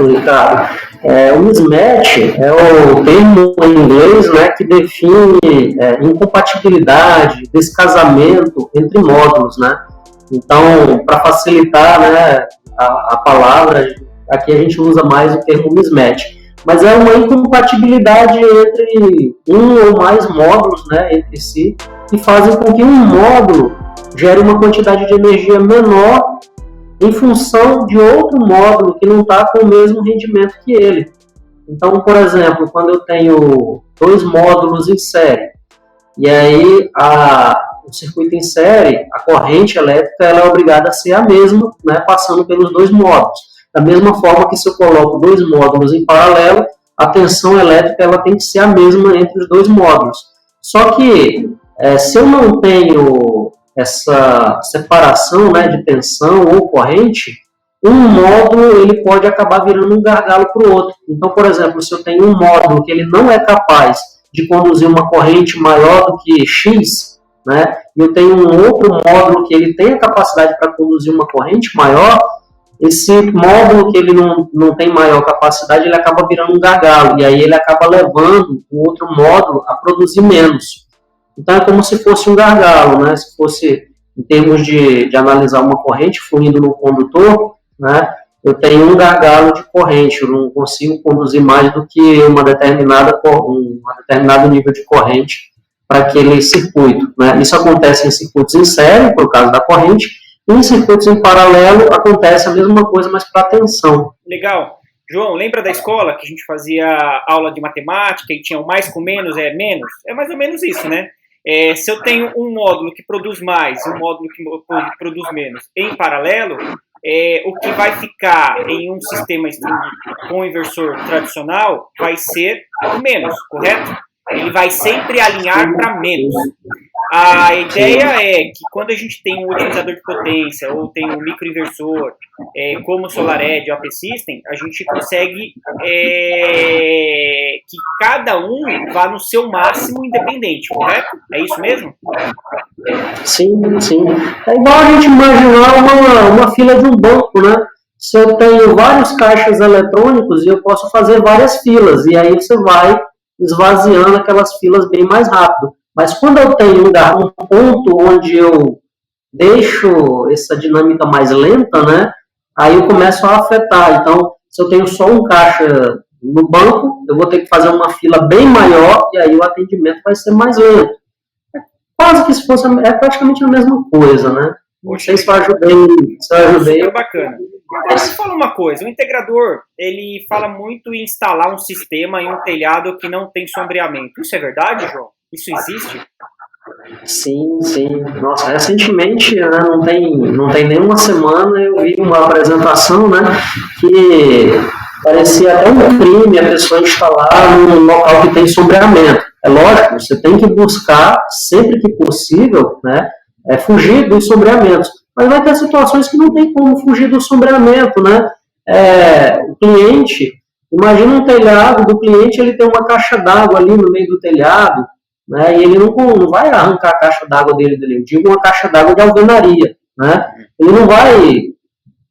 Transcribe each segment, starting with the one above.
Ricardo. O mismatch é o termo em inglês, né, que define incompatibilidade, descasamento entre módulos, né? Então, para facilitar, né, a palavra, aqui a gente usa mais o termo mismatch. Mas é uma incompatibilidade entre um ou mais módulos, né, entre si, que fazem com que um módulo gere uma quantidade de energia menor em função de outro módulo que não está com o mesmo rendimento que ele. Então, por exemplo, quando eu tenho dois módulos em série, e aí o circuito em série, a corrente elétrica ela é obrigada a ser a mesma, né, passando pelos dois módulos. Da mesma forma que se eu coloco dois módulos em paralelo, a tensão elétrica ela tem que ser a mesma entre os dois módulos. Só que, se eu não tenho essa separação, né, de tensão ou corrente, um módulo ele pode acabar virando um gargalo para o outro. Então, por exemplo, se eu tenho um módulo que ele não é capaz de conduzir uma corrente maior do que X, né, e eu tenho um outro módulo que ele tem a capacidade para conduzir uma corrente maior, esse módulo que ele não tem maior capacidade, ele acaba virando um gargalo, e aí ele acaba levando o outro módulo a produzir menos. Então é como se fosse um gargalo, né? Se fosse, em termos de analisar uma corrente fluindo no condutor, né? Eu tenho um gargalo de corrente, eu não consigo conduzir mais do que um determinado nível de corrente para aquele circuito, né? Isso acontece em circuitos em série, por causa da corrente, e em circuitos em paralelo acontece a mesma coisa, mas para tensão. Legal. João, lembra da escola que a gente fazia aula de matemática e tinha o mais com menos é menos? É mais ou menos isso, né? Se eu tenho um módulo que produz mais e um módulo que produz menos em paralelo, o que vai ficar em um sistema com inversor tradicional vai ser o menos, correto? Ele vai sempre alinhar para menos. A ideia é que quando a gente tem um otimizador de potência ou tem um microinversor, como o SolarEdge ou a P-System, a gente consegue que cada um vá no seu máximo independente, correto? É isso mesmo? Sim, sim. É igual a gente imaginar uma fila de um banco, né? Se eu tenho vários caixas eletrônicos, eu posso fazer várias filas, e aí você vai esvaziando aquelas filas bem mais rápido. Mas quando eu tenho um ponto onde eu deixo essa dinâmica mais lenta, né, aí eu começo a afetar. Então, se eu tenho só um caixa no banco, eu vou ter que fazer uma fila bem maior e aí o atendimento vai ser mais lento. Quase que se fosse, praticamente a mesma coisa, né? Não sei se eu ajudei. É bacana. Agora, me fala uma coisa, o integrador, ele fala muito em instalar um sistema em um telhado que não tem sombreamento. Isso é verdade, João? Isso existe? Sim, sim. Nossa, recentemente, né, não tem nenhuma semana, eu vi uma apresentação, né, que parecia até um crime a pessoa instalar num local que tem sombreamento. É lógico, você tem que buscar, sempre que possível, né, fugir dos sombreamentos. Mas vai ter situações que não tem como fugir do sombreamento, né? O cliente, imagina um telhado do cliente, ele tem uma caixa d'água ali no meio do telhado, né? E ele não vai arrancar a caixa d'água dele, eu digo uma caixa d'água de alvenaria, né? Ele não vai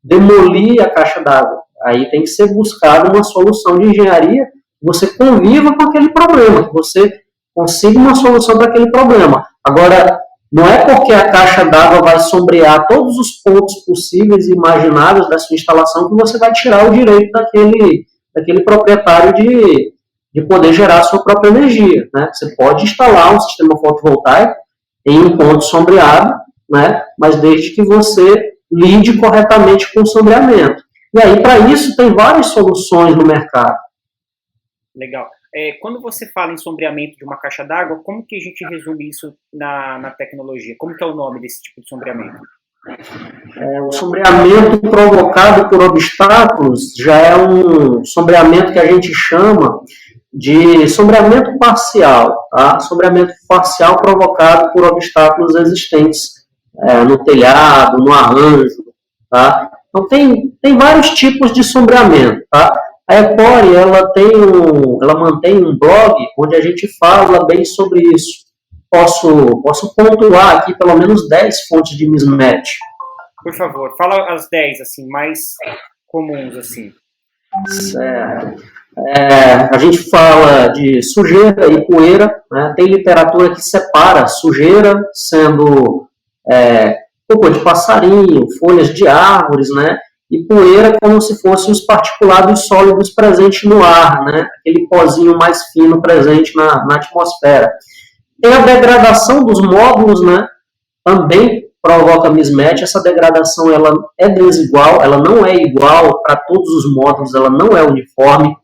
demolir a caixa d'água. Aí tem que ser buscada uma solução de engenharia que você conviva com aquele problema, que você consiga uma solução para aquele problema. Agora, não é porque a caixa d'água vai sombrear todos os pontos possíveis e imagináveis da sua instalação que você vai tirar o direito daquele proprietário de poder gerar a sua própria energia, né? Você pode instalar um sistema fotovoltaico em um ponto sombreado, né? Mas desde que você lide corretamente com o sombreamento. E aí, para isso, tem várias soluções no mercado. Legal. Quando você fala em sombreamento de uma caixa d'água, como que a gente resume isso na tecnologia? Como que é o nome desse tipo de sombreamento? O sombreamento provocado por obstáculos já é um sombreamento que a gente chama de sombreamento parcial, tá? Sombreamento parcial provocado por obstáculos existentes no telhado, no arranjo, tá? Então tem vários tipos de sombreamento, tá? A Ecore, ela mantém um blog onde a gente fala bem sobre isso. Posso pontuar aqui pelo menos 10 fontes de mismatch. Por favor, fala as 10 assim, mais comuns assim. Certo. A gente fala de sujeira e poeira, né? Tem literatura que separa sujeira sendo cocô de passarinho, folhas de árvores, né? E poeira como se fossem os particulados sólidos presentes no ar, né? Aquele pozinho mais fino presente na atmosfera. Tem a degradação dos módulos, né? Também provoca mismatch. Essa degradação ela é desigual, ela não é igual para todos os módulos, ela não é uniforme.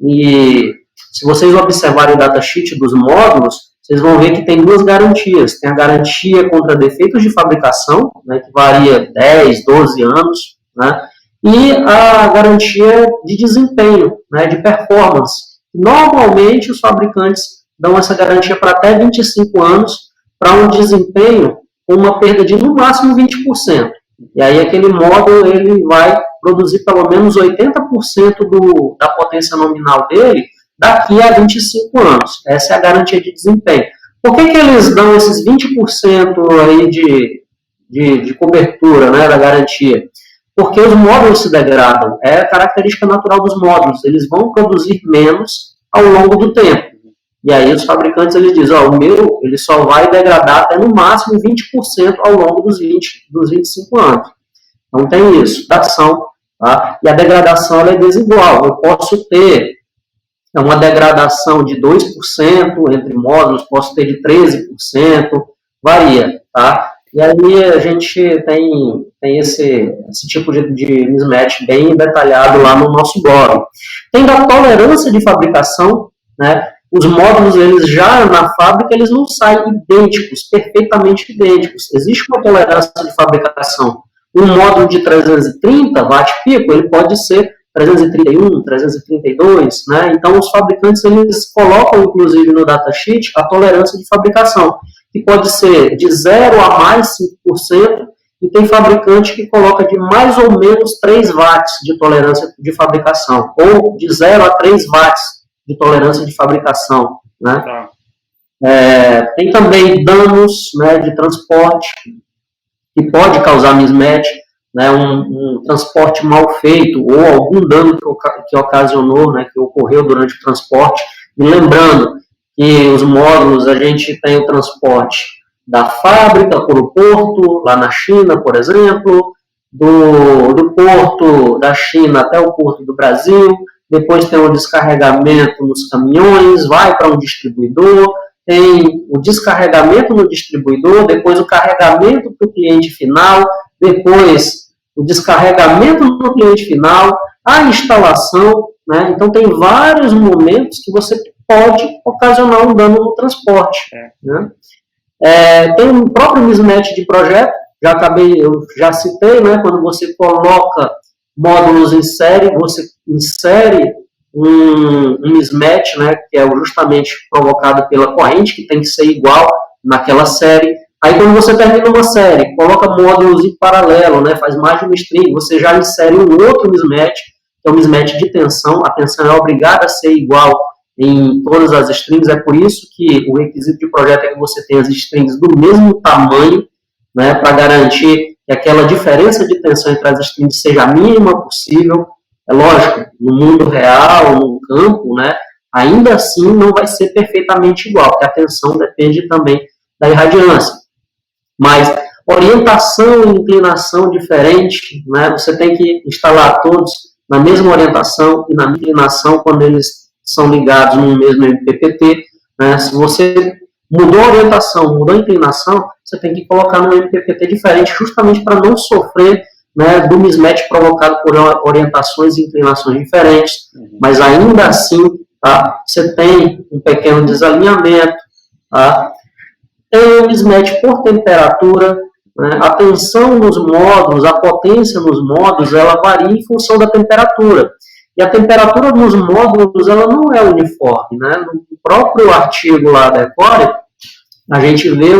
E se vocês observarem o datasheet dos módulos, vocês vão ver que tem duas garantias. Tem a garantia contra defeitos de fabricação, né, que varia 10, 12 anos, né, e a garantia de desempenho, né, de performance. Normalmente, os fabricantes dão essa garantia para até 25 anos, para um desempenho com uma perda de, no máximo, 20%. E aí, aquele módulo ele vai produzir pelo menos 80% da potência nominal dele daqui a 25 anos. Essa é a garantia de desempenho. Por que eles dão esses 20% aí de cobertura, né, da garantia? Porque os módulos se degradam. É a característica natural dos módulos. Eles vão produzir menos ao longo do tempo. E aí os fabricantes eles dizem, o meu ele só vai degradar até no máximo 20% ao longo dos 25 anos. Então tem isso, degradação, tá? E a degradação ela é desigual. Eu posso ter uma degradação de 2% entre módulos, posso ter de 13%, varia, tá? E aí a gente tem esse tipo de mismatch bem detalhado lá no nosso blog. Tem da tolerância de fabricação, né? Os módulos, eles já na fábrica, eles não saem idênticos, perfeitamente idênticos. Existe uma tolerância de fabricação. Um módulo de 330 watt-pico, ele pode ser 331, 332, né? Então, os fabricantes, eles colocam, inclusive, no datasheet, a tolerância de fabricação, que pode ser de 0 a mais 5%, e tem fabricante que coloca de mais ou menos 3 watts de tolerância de fabricação, ou de 0 a 3 watts de tolerância de fabricação, né? Tá. Tem também danos, né, de transporte que pode causar mismatch, né, um transporte mal feito ou algum dano que ocasionou, né, que ocorreu durante o transporte. E lembrando que os módulos, a gente tem o transporte da fábrica para o porto, lá na China, por exemplo, do porto da China até o porto do Brasil, depois tem o descarregamento nos caminhões, vai para um distribuidor, tem o descarregamento no distribuidor, depois o carregamento para o cliente final, depois o descarregamento no cliente final, a instalação, né? Então tem vários momentos que você pode ocasionar um dano no transporte. Né? Tem o próprio mismatch de projeto, eu já citei, né? Quando você coloca módulos em série, você insere um mismatch, né, que é justamente provocado pela corrente, que tem que ser igual naquela série. Aí, quando você termina uma série, coloca módulos em paralelo, né, faz mais de uma string, você já insere um outro mismatch, que é o mismatch de tensão. A tensão é obrigada a ser igual em todas as strings, é por isso que o requisito de projeto é que você tenha as strings do mesmo tamanho, né, para garantir que aquela diferença de tensão entre as strings seja a mínima possível. É lógico, no mundo real, no campo, né, ainda assim não vai ser perfeitamente igual, porque a tensão depende também da irradiância. Mas orientação e inclinação diferente, né, você tem que instalar todos na mesma orientação e na inclinação quando eles são ligados no mesmo MPPT. Né, se você mudou a orientação, mudou a inclinação, você tem que colocar no MPPT diferente, justamente para não sofrer, né, do mismatch provocado por orientações e inclinações diferentes. Mas ainda assim, tá, você tem um pequeno desalinhamento. Tá? Tem o mismatch por temperatura, né, a tensão nos módulos, a potência nos módulos, ela varia em função da temperatura. E a temperatura nos módulos, ela não é uniforme. Né? No próprio artigo lá da Ecore, a gente vê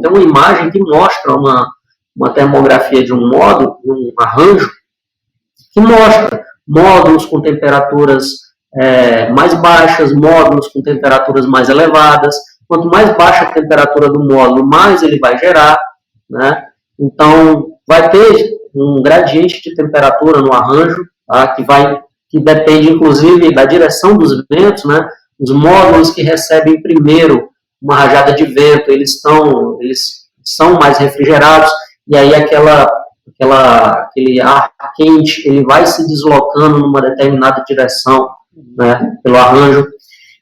tem uma imagem que mostra uma termografia de um módulo, um arranjo, que mostra módulos com temperaturas mais baixas, módulos com temperaturas mais elevadas. Quanto mais baixa a temperatura do módulo, mais ele vai gerar. Né? Então, vai ter um gradiente de temperatura no arranjo, tá? que vai que depende, inclusive, da direção dos ventos, né? Os módulos que recebem primeiro uma rajada de vento, eles são mais refrigerados, e aí aquele ar quente, ele vai se deslocando numa determinada direção, né, pelo arranjo.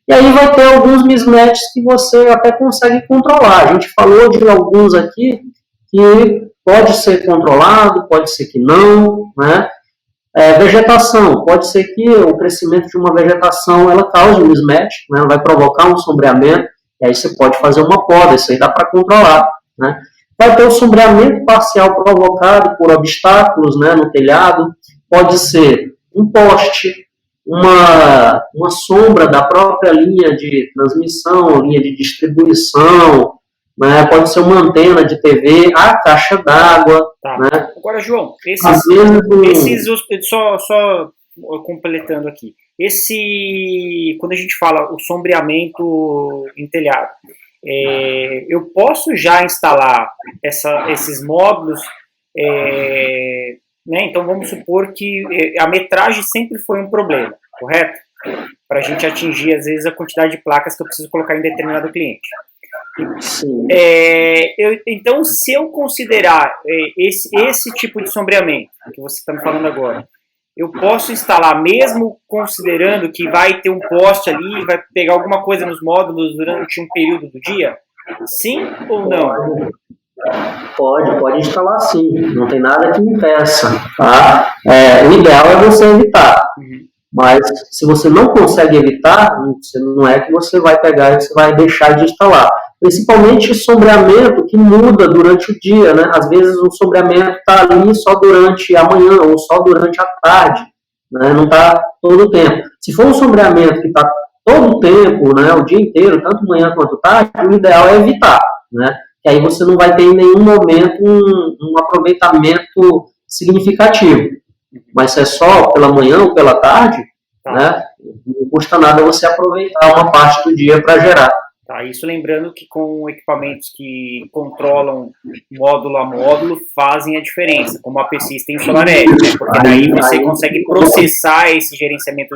E aí vai ter alguns mismatches que você até consegue controlar. A gente falou de alguns aqui que pode ser controlado, pode ser que não, né? Vegetação, pode ser que o crescimento de uma vegetação ela cause um mismatch, né? Vai provocar um sombreamento, e aí você pode fazer uma poda, isso aí dá para controlar, né? Vai ter o sombreamento parcial provocado por obstáculos, né, no telhado, pode ser um poste, uma sombra da própria linha de transmissão, linha de distribuição, né, pode ser uma antena de TV, a caixa d'água. Tá. Né? Agora, João, só completando aqui, quando a gente fala o sombreamento em telhado, eu posso já instalar esses módulos, né? Então vamos supor que a metragem sempre foi um problema, correto? Para a gente atingir, às vezes, a quantidade de placas que eu preciso colocar em determinado cliente. Então, se eu considerar esse tipo de sombreamento que você está me falando agora, eu posso instalar mesmo considerando que vai ter um poste ali, vai pegar alguma coisa nos módulos durante um período do dia? Sim ou não? Pode instalar sim, não tem nada que impeça, tá? O ideal é você evitar, mas se você não consegue evitar, não é que você vai pegar e você vai deixar de instalar. Principalmente sombreamento que muda durante o dia, né? Às vezes o sombreamento está ali só durante a manhã ou só durante a tarde, né? Não está todo o tempo. Se for um sombreamento que está todo o tempo, né, o dia inteiro, tanto manhã quanto tarde, o ideal é evitar, né? Que aí você não vai ter em nenhum momento um aproveitamento significativo. Mas se é só pela manhã ou pela tarde, né, não custa nada você aproveitar uma parte do dia para gerar. Tá, isso lembrando que com equipamentos que controlam módulo a módulo fazem a diferença, como a P-System e o SolarEdge, né? Porque daí você consegue processar esse gerenciamento,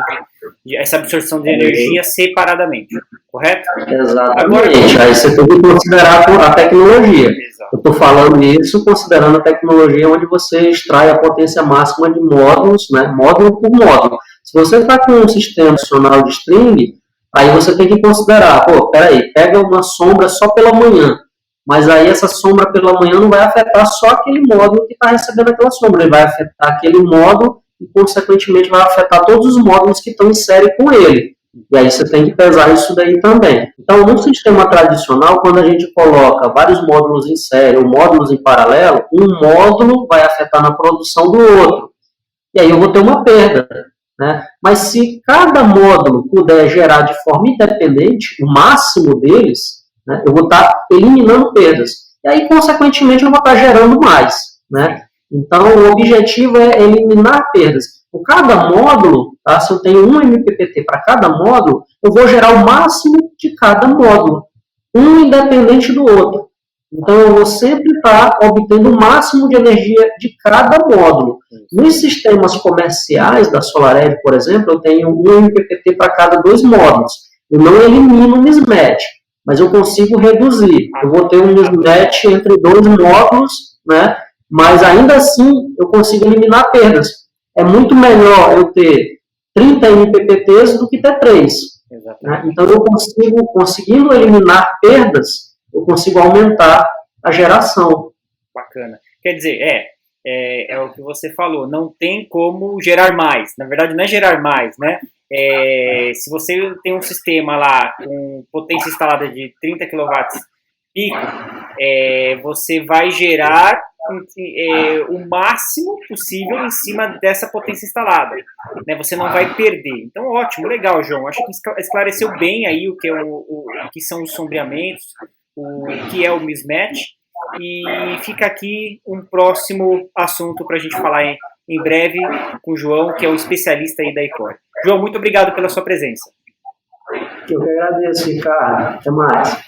essa absorção de energia separadamente, correto? Exatamente. Agora, aí você tem que considerar a tecnologia. Exato. Eu estou falando isso considerando a tecnologia onde você extrai a potência máxima de módulos, né, módulo por módulo. Se você está com um sistema adicional de string, aí você tem que considerar, pega uma sombra só pela manhã, mas aí essa sombra pela manhã não vai afetar só aquele módulo que está recebendo aquela sombra, ele vai afetar aquele módulo e, consequentemente, vai afetar todos os módulos que estão em série com ele. E aí você tem que pesar isso daí também. Então, no sistema tradicional, quando a gente coloca vários módulos em série ou módulos em paralelo, um módulo vai afetar na produção do outro. E aí eu vou ter uma perda. Né? Mas se cada módulo puder gerar de forma independente, o máximo deles, né, eu vou estar eliminando perdas. E aí, consequentemente, eu vou estar gerando mais. Né? Então, o objetivo é eliminar perdas. Por cada módulo, tá, se eu tenho um MPPT para cada módulo, eu vou gerar o máximo de cada módulo, um independente do outro. Então, eu vou sempre estar obtendo o máximo de energia de cada módulo. Nos sistemas comerciais da SolarEdge, por exemplo, eu tenho um MPPT para cada 2 módulos. Eu não elimino o mismatch, mas eu consigo reduzir. Eu vou ter um mismatch entre 2 módulos, né? Mas ainda assim eu consigo eliminar perdas. É muito melhor eu ter 30 MPPTs do que ter 3. Né? Então, eu conseguindo eliminar perdas, eu consigo aumentar a geração. Bacana. Quer dizer, é o que você falou, não tem como gerar mais. Na verdade, não é gerar mais, né? Se você tem um sistema lá com potência instalada de 30 kW pico, você vai gerar o máximo possível em cima dessa potência instalada, né? Você não vai perder. Então, ótimo, legal, João. Acho que esclareceu bem aí o que, o que são os sombreamentos, o que é o mismatch, e fica aqui um próximo assunto para a gente falar em breve com o João, que é o especialista aí da Ecore. João, muito obrigado pela sua presença. Eu que agradeço, Ricardo. Até mais.